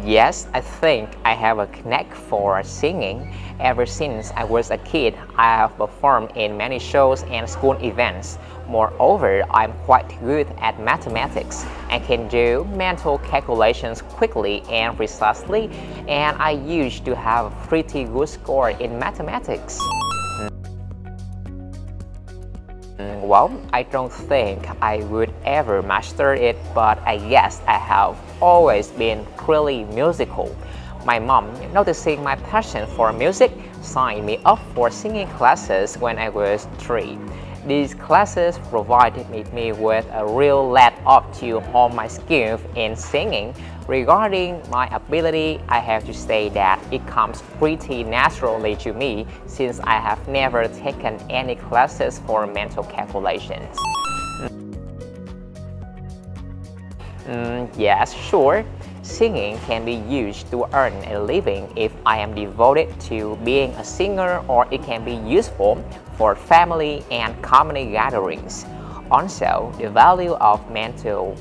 Yes, I think I have a knack for singing. Ever since I was a kid, I have performed in many shows and school events. Moreover, I'm quite good at mathematics and can do mental calculations quickly and precisely, and I used to have a pretty good score in mathematics. Well, I don't think I would ever master it, but I guess I have always been really musical. My mom, noticing my passion for music, signed me up for singing classes when I was 3. These classes provided me with a real leg up to hone my skills in singing. Regarding my ability, I have to say that it comes pretty naturally to me since I have never taken any classes for mental calculations. Yes, sure. Singing can be used to earn a living if I am devoted to being a singer, or it can be useful for family and community gatherings. Also, the value of mental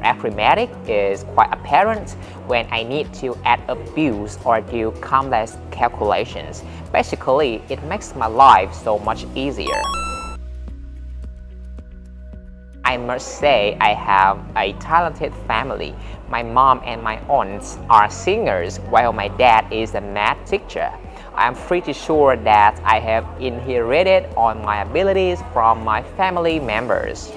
arithmetic is quite apparent when I need to add up bills or do complex calculations. Basically, it makes my life so much easier. I must say I have a talented family. My mom and my aunts are singers while my dad is a math teacher. I'm pretty sure that I have inherited all my abilities from my family members.